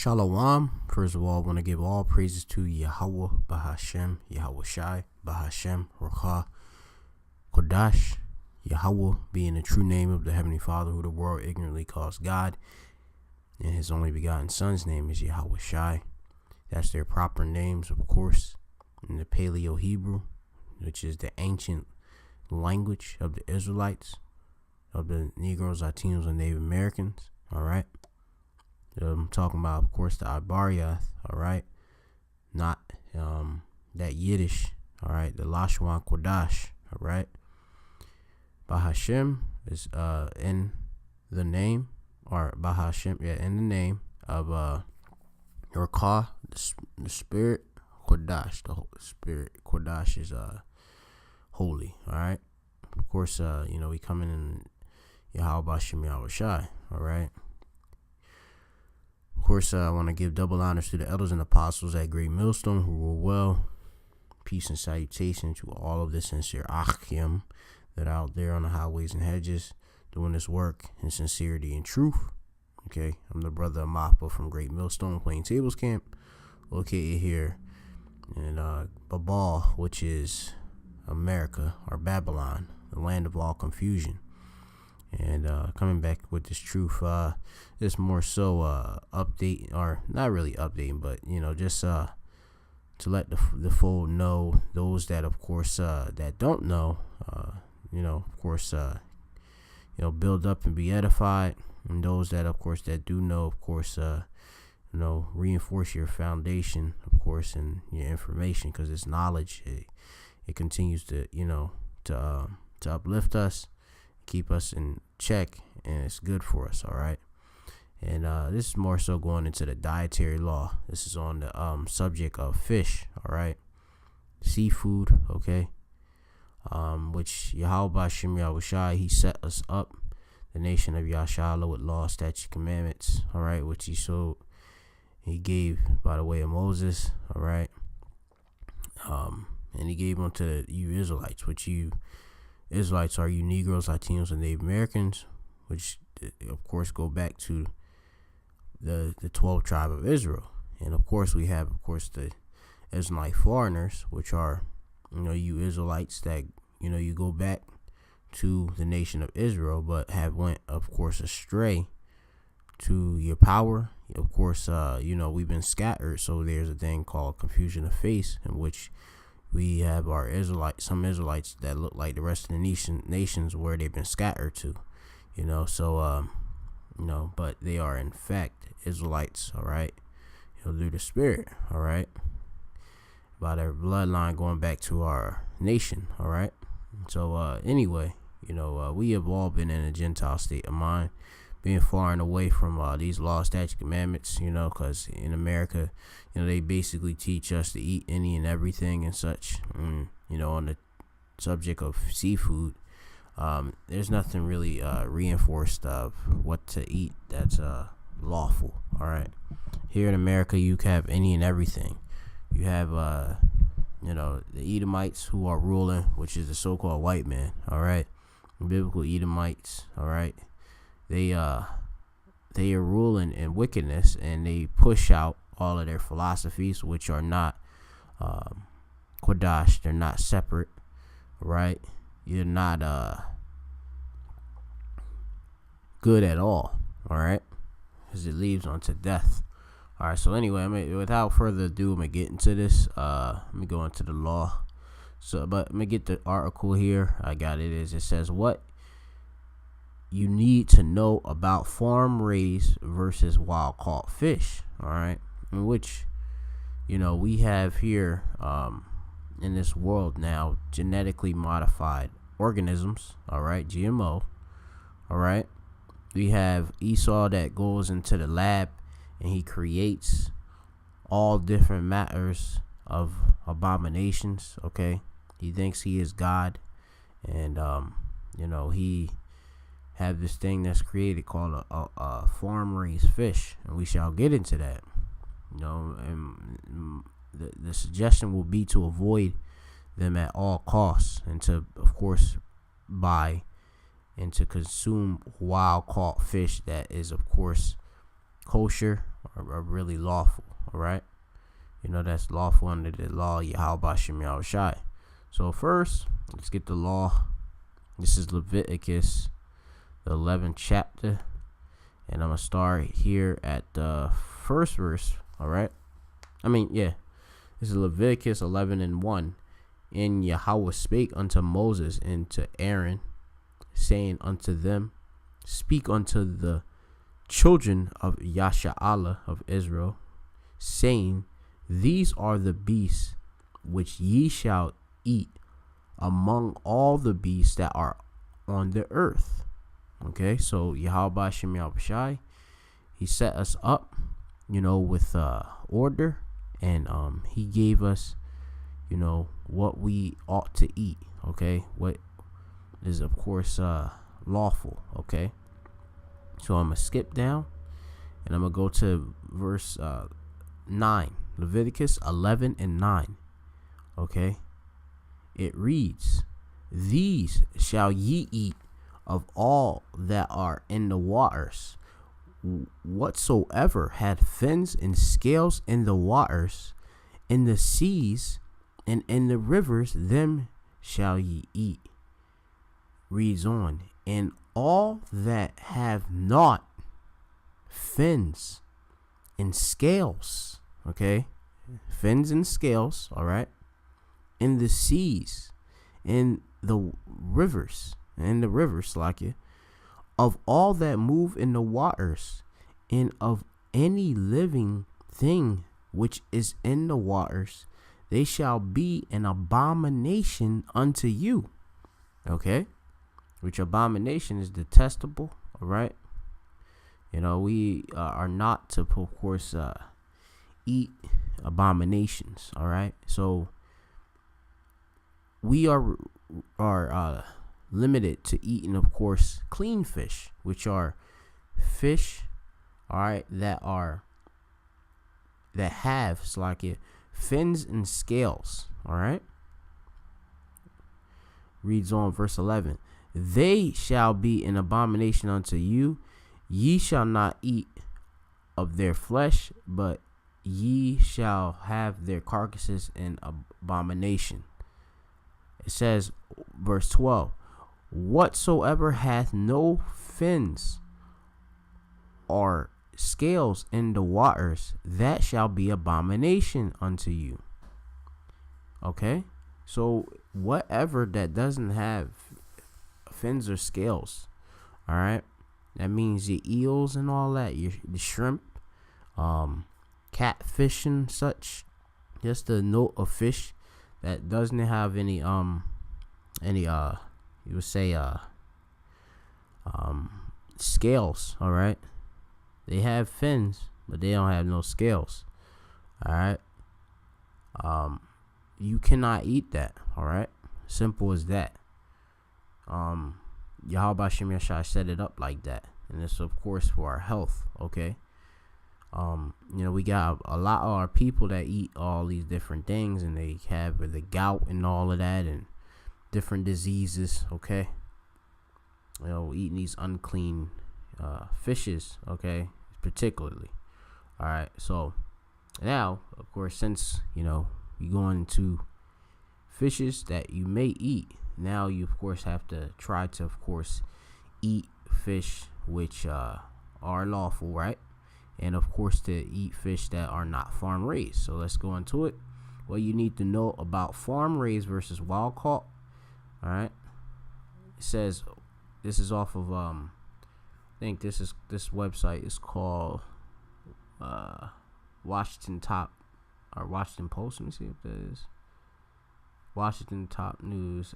Shalom. First of all, I want to give all praises to Yahweh, Bahashem, Yahweh Shai, Bahashem, Rakha, Kodash, Yahweh being the true name of the Heavenly Father who the world ignorantly calls God, and his only begotten Son's name is Yahweh Shai. That's their proper names, of course, in the Paleo-Hebrew, which is the ancient language of the Israelites, of the Negroes, Latinos, and Native Americans, all right? I'm talking about, of course, the Ibariath, all right? Not that Yiddish, all right? The Lashwan Kodash, all right? Bahashem is in the name, or Bahashem, in the name of Rakah, the Spirit, Kodash, the Spirit. Kodash is holy, all right? Of course, we coming in Yahweh Bashem Yahweh Shai, all right? Of course, I want to give double honors to the elders and apostles at Great Millstone who rule well. Peace and salutation to all of the sincere Achim that are out there on the highways and hedges doing this work in sincerity and truth. Okay, I'm the brother Amapa from Great Millstone Playing Tables Camp, located here in Babal, which is America, or Babylon, the land of all confusion. And coming back with this truth, it's more so update, or not really updating, but just to let the fold know, those that of course that don't know, of course build up and be edified, and those that of course that do know, of course reinforce your foundation, of course, and your information, because it's knowledge. It continues to to uplift us, keep us in check, and it's good for us, all right? And this is more so going into the dietary law. This is on the subject of fish, all right? Seafood, okay? Which Yahweh Bashem Yahweh Shai, he set us up, the nation of Yashala, with law, statute, commandments, all right? Which he gave by the way of Moses, all right? And he gave them to you Israelites, which you Israelites are you Negroes, Latinos, and Native Americans, which of course go back to the 12 tribe of Israel. And of course we have, of course, the Israelite foreigners, which are you Israelites that you go back to the nation of Israel, but have went, of course, astray to your power. Of course, we've been scattered, so there's a thing called confusion of face, in which we have some Israelites that look like the rest of the nations where they've been scattered to, but they are in fact Israelites, all right, through the Spirit, all right, by their bloodline going back to our nation, all right. So anyway, we have all been in a Gentile state of mind, being far and away from these laws, statutes, commandments, because in America, they basically teach us to eat any and everything and such. On the subject of seafood, there's nothing really reinforced of what to eat that's lawful, all right? Here in America, you have any and everything. You have, the Edomites who are ruling, which is the so-called white man, all right? The biblical Edomites, all right? They are ruling in wickedness, and they push out all of their philosophies, which are not Kodash. They're not separate, right? You're not good at all right? Because it leads on to death. All right, so anyway, without further ado, I'm going to get into this. Let me go into the law. But let me get the article here. I got it. It says, what you need to know about farm raised versus wild caught fish, all right? In which, we have here in this world now genetically modified organisms, all right? GMO, all right? We have Esau that goes into the lab and he creates all different matters of abominations, okay? He thinks he is God, and he have this thing that's created called a farm-raised fish, and we shall get into that. And the suggestion will be to avoid them at all costs, and to, of course, buy and to consume wild-caught fish that is, of course, kosher, are really lawful. All right. That's lawful under the law, Yahweh Shem Yahushai. So first, let's get the law. This is Leviticus, the 11th chapter. And I'm going to start here at the first verse. All right. This is Leviticus 11:1. And Yahweh spake unto Moses and to Aaron, saying unto them, speak unto the children of Yasha'Allah of Israel, saying, these are the beasts which ye shall eat among all the beasts that are on the earth. Okay, so Yahweh Shem Yahushai, he set us up, with order, and he gave us, what we ought to eat. Okay, what is of course lawful. Okay, so I'm gonna skip down, and I'm gonna go to verse 9. Leviticus 11:9. Okay, it reads, these shall ye eat of all that are in the waters, whatsoever had fins and scales in the waters, in the seas and in the rivers, them shall ye eat. Reads on, and all that have not fins and scales. Okay, fins and scales. All right, in the seas, in the rivers, like it, of all that move in the waters, and of any living thing which is in the waters, they shall be an abomination unto you. Okay, which abomination is detestable. All right, we are not to, of course, eat abominations. All right, so we are limited to eating, of course, clean fish, which are fish, all right, that have fins and scales. All right, reads on verse 11, they shall be an abomination unto you. Ye shall not eat of their flesh, but ye shall have their carcasses in abomination. It says, verse 12, whatsoever hath no fins or scales in the waters, that shall be abomination unto you. Okay, so whatever that doesn't have fins or scales, all right, that means your eels and all that, the shrimp, catfish and such, just a note of fish that doesn't have any you would say scales. All right, they have fins, but they don't have no scales. All right, you cannot eat that. All right, simple as that. Yahweh Shem Yashai set it up like that, and it's of course for our health. Okay, we got a lot of our people that eat all these different things, and they have the gout and all of that, and different diseases. Okay, eating these unclean fishes. Okay, particularly. All right, so now, of course, since we go into fishes that you may eat, now you of course have to try to, of course, eat fish which are lawful, right? And of course to eat fish that are not farm raised. So let's go into it. What you need to know about farm raised versus wild caught. All right, it says, this is off of I think this website is called Washington Post. Let me see if that is Washington Top News.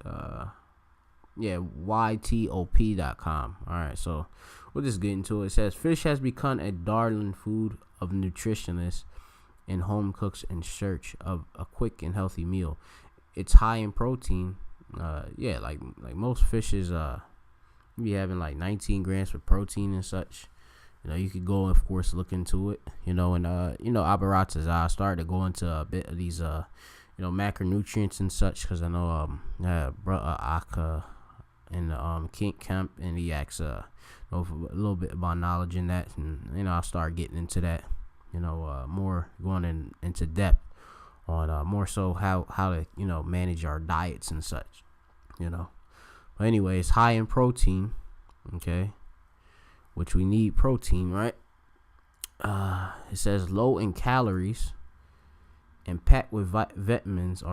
YTOP.com. All right, so we'll just get into it. It says, fish has become a darling food of nutritionists and home cooks in search of a quick and healthy meal. It's high in protein. Like most fishes, be having like 19 grams of protein and such. You could go, of course, look into it. And Abaratazah started to go into a bit of these macronutrients and such, because I know brother Aka in the Kink Camp, and he asks a little bit about knowledge in that, and I'll start getting into that. more going into depth on more so how to manage our diets and such. But anyway, it's high in protein, okay, which we need protein, right? It says low in calories and packed with vitamins,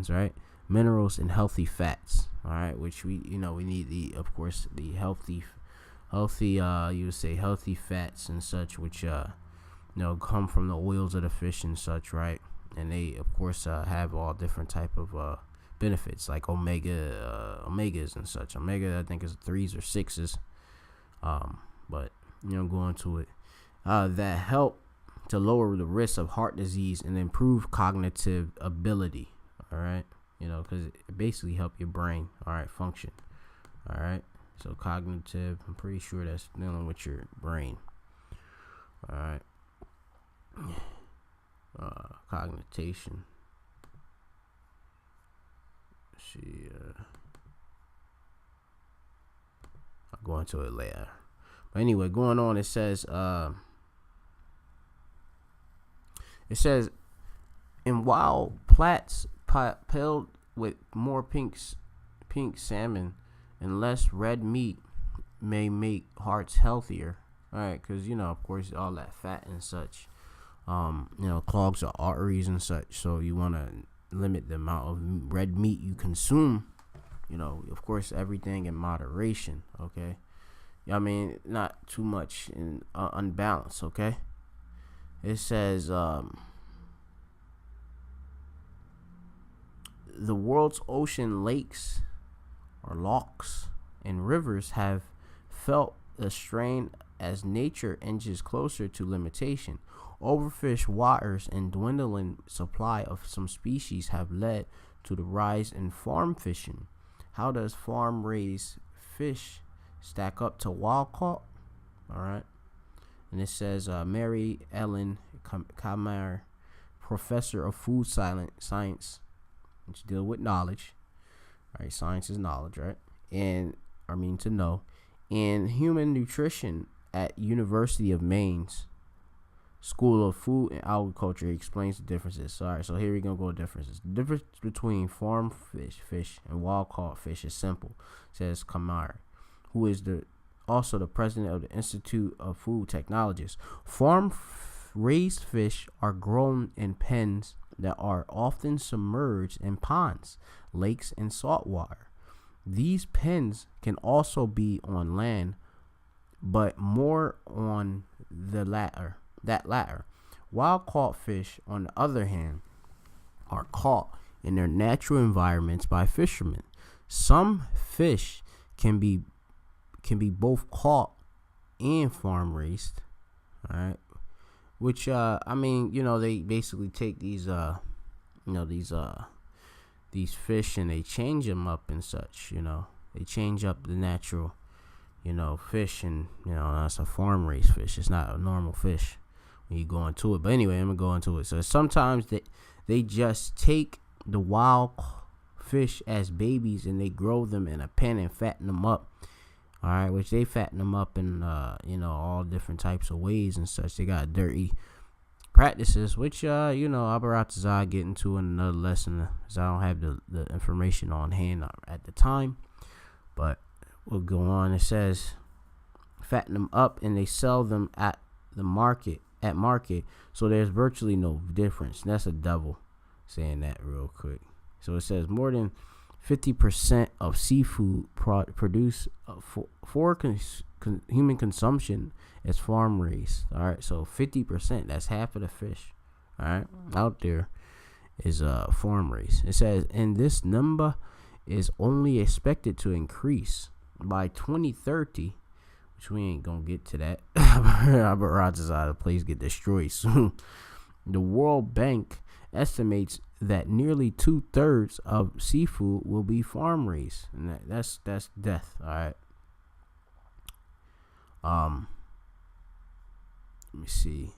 right? Minerals and healthy fats, all right, which we need the healthy you would say healthy fats and such, which come from the oils of the fish and such, right? And they of course have all different type of benefits, like omegas and such. Omega, I think, is 3s or 6s, but going to it, that help to lower the risk of heart disease and improve cognitive ability, all right? Because it basically help your brain, all right, function, all right? So cognitive, I'm pretty sure that's dealing with your brain, all right? Cognition. See, I'll go into it later. But anyway, going on, it says in wild plats pilled with more pink salmon and less red meat may make hearts healthier. All right, because of course, all that fat and such, clogs the arteries and such. So you want to limit the amount of red meat you consume. Of course, everything in moderation. Okay, I mean, not too much in unbalance. Okay, it says the world's ocean lakes or lochs and rivers have felt the strain as nature inches closer to limitation. Overfished waters and dwindling supply of some species have led to the rise in farm fishing. How does farm-raised fish stack up to wild-caught? All right. And it says Mary Ellen Kamar, professor of food science, which deal with knowledge. All right, science is knowledge, right? And I mean to know. In human nutrition at University of Maine's School of Food and Agriculture, he explains the differences. All right, so here we're going to go with differences. The difference between farm fish and wild-caught fish is simple, says Kamar, who is also the president of the Institute of Food Technologists. Farm-raised fish are grown in pens that are often submerged in ponds, lakes, and saltwater. These pens can also be on land, but more on the latter. Wild-caught fish, on the other hand, are caught in their natural environments by fishermen. Some fish can be both caught and farm-raised, all right? Which they basically take these fish and they change them up and such. They change up the natural fish, and that's a farm-raised fish. It's not a normal fish when you go into it. But anyway, I'm gonna go into it. So sometimes they just take the wild fish as babies and they grow them in a pen and fatten them up. All right, which they fatten them up in all different types of ways and such. They got dirty practices, which Abaratazai get into in another lesson, because I don't have the information on hand at the time. But we'll go on. It says fatten them up and they sell them at market, so there's virtually no difference. And that's a devil saying that real quick. So it says more than 50% of seafood produced for human consumption is farm raised. All right, so 50%, that's half of the fish, all right, out there is farm raised. It says, and this number is only expected to increase by 2030, which we ain't gonna get to that. Albert Rogers out of the place get destroyed soon. The World Bank estimates that nearly 2/3 of seafood will be farm raised, and that's death. All right. Let me see.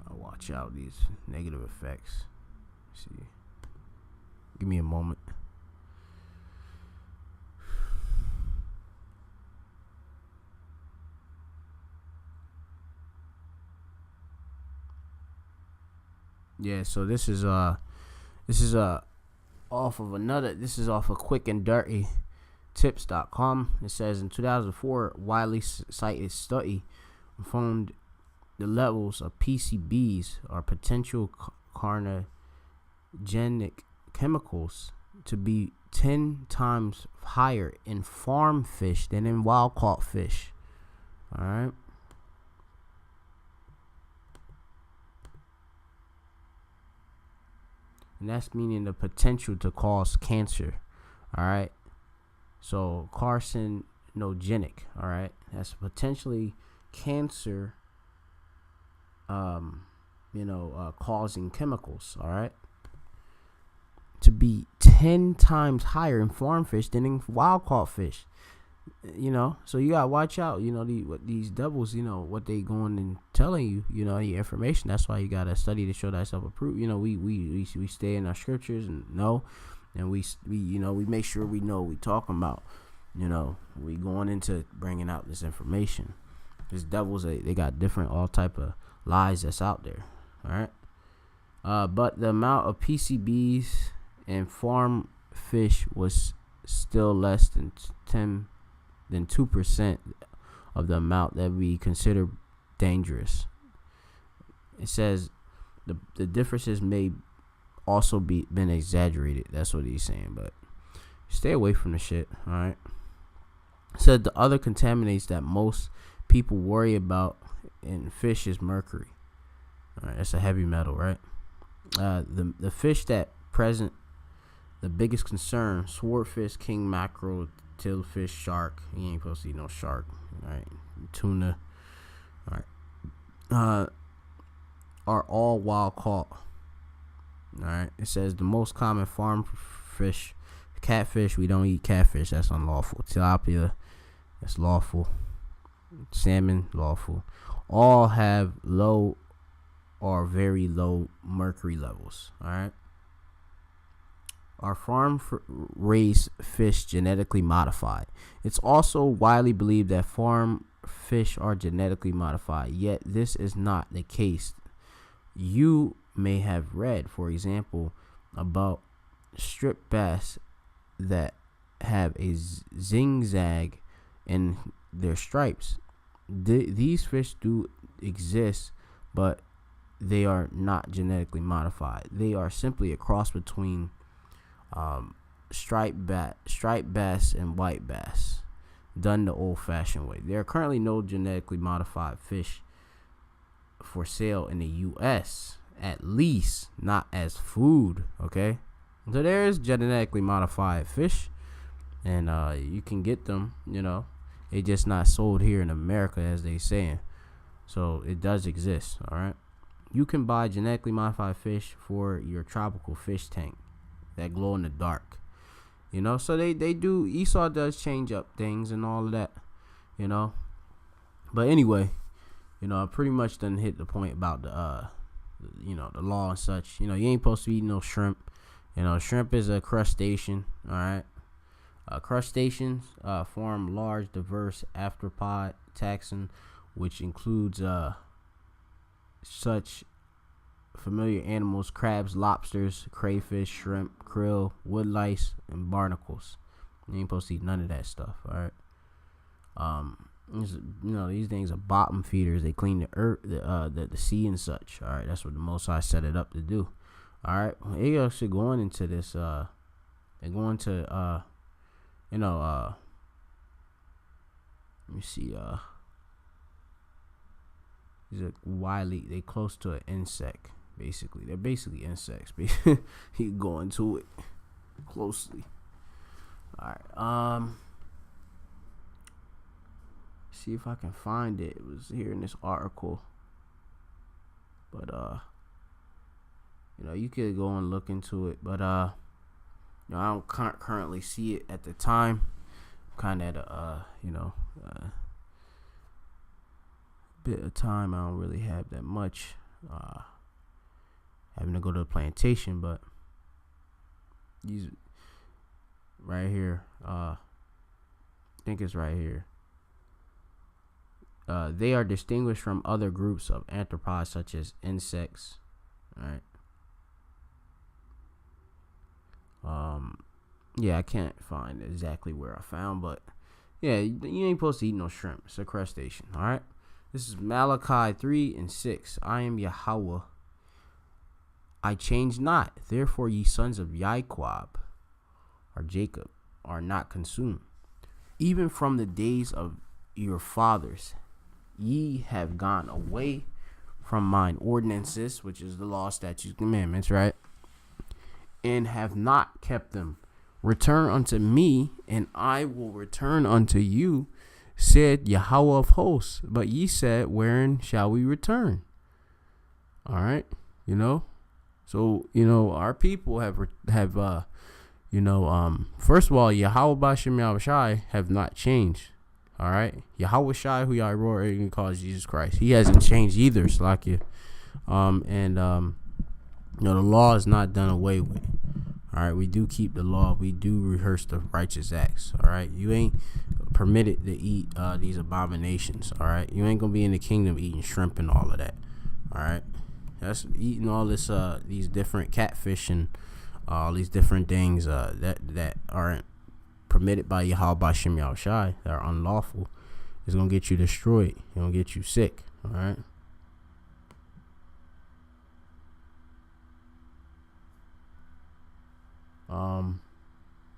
I'll watch out these negative effects. Let's see. Give me a moment. Yeah, so this is off of another. This is off of Quick and Dirty Tips.com. It says in 2004, widely cited study found the levels of PCBs or potential carcinogenic chemicals to be 10 times higher in farm fish than in wild caught fish. All right. And that's meaning the potential to cause cancer. All right. So carcinogenic. All right. That's potentially cancer, causing chemicals. All right. To be 10 times higher in farm fish than in wild caught fish. So you gotta watch out. These devils, what they going and telling you, the information. That's why you gotta study to show thyself approved. We stay in our scriptures and know, and we make sure we know what we talking about. We going into bringing out this information. These devils, they got different all type of lies that's out there. All right. But the amount of PCBs and farm fish was still less than 2% of the amount that we consider dangerous. It says the differences may also been exaggerated. That's what he's saying, but stay away from the shit. All right. It said the other contaminants that most people worry about in fish is mercury. All right, that's a heavy metal, right? The fish that present the biggest concern: swordfish, king mackerel, tillfish, shark. You ain't supposed to eat no shark. All right, tuna. All right, are all wild caught. All right, it says the most common farm fish, catfish. We don't eat catfish. That's unlawful. Tilapia, that's lawful. Salmon, lawful. All have low or very low mercury levels. All right. Are farm-raised fish genetically modified? It's also widely believed that farm fish are genetically modified, yet this is not the case. You may have read, for example, about striped bass that have a zigzag in their stripes. These fish do exist, but they are not genetically modified. They are simply a cross between striped bass and white bass, done the old-fashioned way. There are currently no genetically modified fish for sale in the U.S., at least not as food. Okay, so there is genetically modified fish, and you can get them. They just not sold here in America, as they saying. So it does exist. All right, you can buy genetically modified fish for your tropical fish tank that glow in the dark. So they do. Esau does change up things and all of that. But anyway, I pretty much done hit the point about the the law and such. You ain't supposed to eat no shrimp. Shrimp is a crustacean. All right. Crustaceans form large, diverse arthropod taxon, which includes such familiar animals: crabs, lobsters, crayfish, shrimp, krill, woodlice, and barnacles. You ain't supposed to eat none of that stuff. All right. These things are bottom feeders. They clean the earth, the sea and such. All right, that's what the Most High set it up to do. All right, they actually going into this. They're going to let me see. These are widely. They close to an insect. Basically, they're basically insects. He going to it closely. All right. See if I can find it. It was here in this article, but you could go and look into it. But I don't currently see it at the time. I'm kind of at a bit of time. I don't really have that much. Having to go to the plantation, but these right here. I think it's right here. They are distinguished from other groups of arthropods such as insects. All right. Yeah, I can't find exactly where I found, but yeah, you ain't supposed to eat no shrimp. It's a crustacean. All right. This is Malachi 3:6. I am Yahweh. I change not. Therefore, ye sons of Jacob, or Jacob, are not consumed. Even from the days of your fathers, ye have gone away from mine ordinances, which is the law, statutes, commandments, right? And have not kept them. Return unto me, and I will return unto you, said Yahweh of hosts. But ye said, wherein shall we return? All right, So our people have first of all, Yahweh Bashem Yahushai have not changed. All right, Yahweh Shai, who Yahweh calls Jesus Christ, he hasn't changed either. Slakia, the law is not done away with. All right, we do keep the law. We do rehearse the righteous acts. All right, you ain't permitted to eat these abominations. All right, you ain't gonna be in the kingdom eating shrimp and all of that. All right, that's eating all this these different catfish and all these different things that aren't permitted by Yahweh Bashem Yahushai, that are unlawful, is gonna get you destroyed. It's gonna get you sick. All right.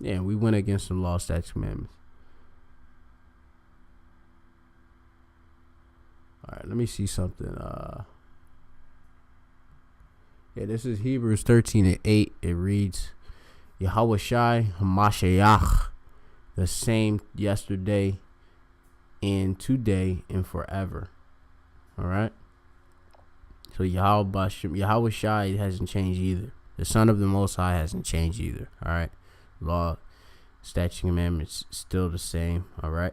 Yeah, we went against some law, statutes, commandments. All right, let me see something. Yeah, this is Hebrews 13:8. It reads, Yahweh Shai Hamashiach, the same yesterday and today and forever. All right. So Yahweh Shai hasn't changed either. The Son of the Most High hasn't changed either. All right. Law, statute, commandments still the same. All right.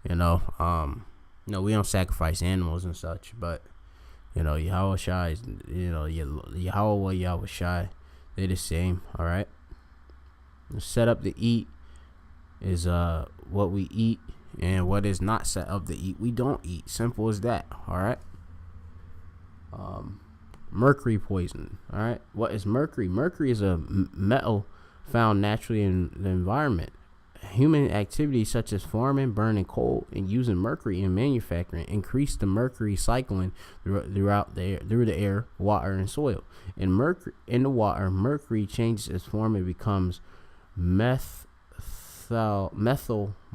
We don't sacrifice animals and such, but Yahweh Shai is, Yahweh Shai, they're the same. All right. The set up to eat is what we eat, and what is not set up to eat, we don't eat. Simple as that. All right. Mercury poison. All right. What is mercury? Mercury is a metal found naturally in the environment. Human activities such as farming, burning coal, and using mercury in manufacturing increase the mercury cycling through the air, water, and soil. In the water, mercury changes its form and becomes methyl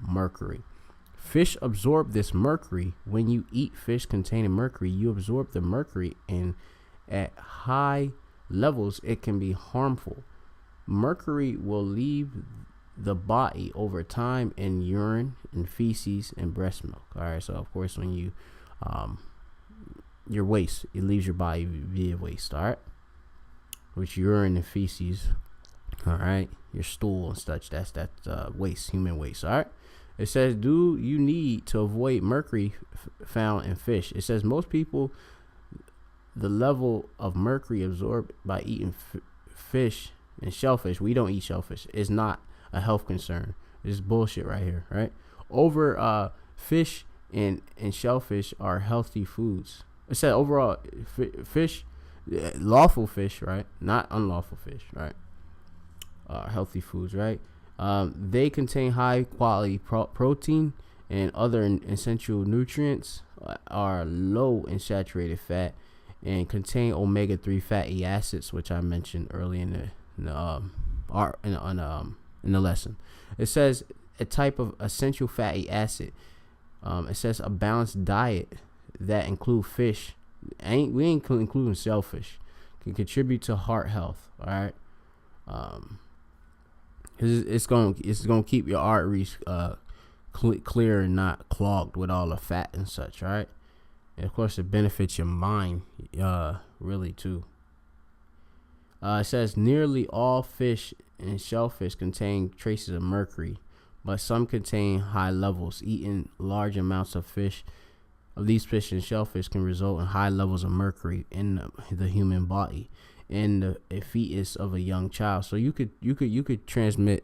mercury. Fish absorb this mercury. When you eat fish containing mercury, you absorb the mercury, and at high levels, it can be harmful. Mercury will leave the body over time in urine and feces and breast milk. All right, so of course, when you your waste, it leaves your body via waste. All right, which urine and feces. All right, your stool and such. That's waste, human waste. All right. It says, do you need to avoid mercury found in fish? It says most people, the level of mercury absorbed by eating fish and shellfish, we don't eat shellfish, is not a health concern. It's bullshit right here, right? Fish and shellfish are healthy foods. It said overall, fish, lawful fish, right? Not unlawful fish, right? Healthy foods, right? They contain high quality protein and other essential nutrients, are low in saturated fat, and contain omega-3 fatty acids, which I mentioned early in the lesson. It says a type of essential fatty acid. It says a balanced diet that include fish. We ain't including shellfish. Can contribute to heart health. All right. It's gonna keep your arteries clear and not clogged with all the fat and such, right? And of course, it benefits your mind, really too. It says nearly all fish and shellfish contain traces of mercury, but some contain high levels. Eating large amounts of these fish and shellfish can result in high levels of mercury in the human body, in a fetus of a young child. So you could transmit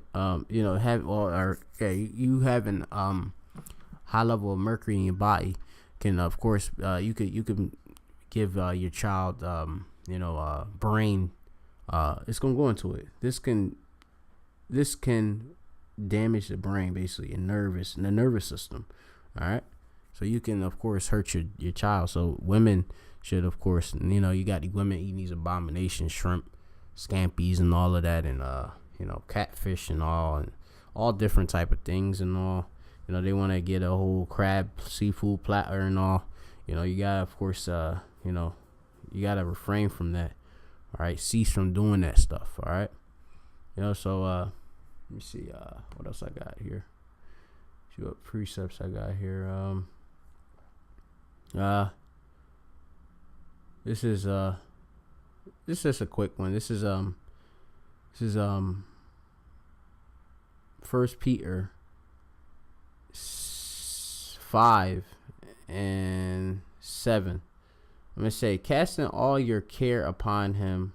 you having high level of mercury in your body can, of course, you could give your child brain, it's gonna go into it. This can this can damage the brain, basically, and the nervous system. All right, so you can, of course, hurt your child. So women should, of course, you got the women eating these abominations, shrimp, scampies, and all of that, and catfish and all different type of things and all. They want to get a whole crab seafood platter and all. You gotta, of course, you gotta refrain from that. All right, cease from doing that stuff. All right, so let me see what else I got here. See what precepts I got here. This is a quick one. This is 1 Peter 5 and 7. I'm gonna say, casting all your care upon him,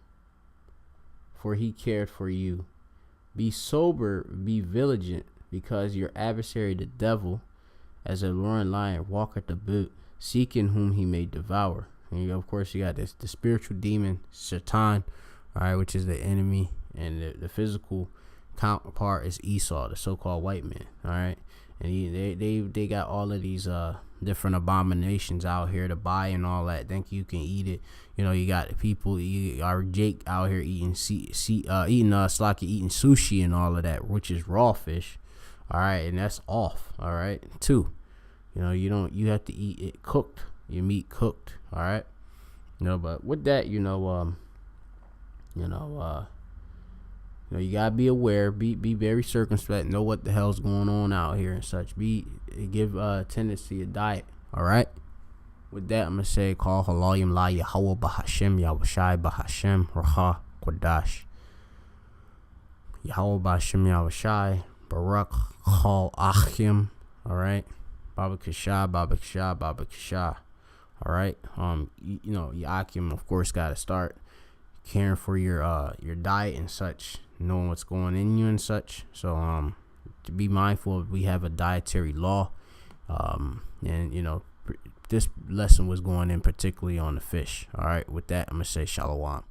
for he cared for you. Be sober, be vigilant, because your adversary the devil, as a roaring lion, walketh about, seeking whom he may devour. And of course, you got the spiritual demon, Satan, all right, which is the enemy, and the physical counterpart is Esau, the so-called white man. All right, and they got all of these different abominations out here to buy and all that. Think you can eat it? You got people. Jake out here eating eating sushi and all of that, which is raw fish. All right, and that's off. All right, too. You have to eat it cooked. Your meat cooked. All right. But with that, you gotta be aware, be very circumspect, know what the hell's going on out here and such. Give attendance to your diet. All right. With that, I'm gonna say, call halayim la Yahweh bahashem Yahushai bahashem Raha Kodash Yahweh bahashem Yahushai Barak Chal Achim. All right. Baba Kasha. All right. Your Akim, of course, gotta start caring for your diet and such, knowing what's going in you and such. So to be mindful, we have a dietary law, and this lesson was going in particularly on the fish. All right, with that, I'm gonna say shalom.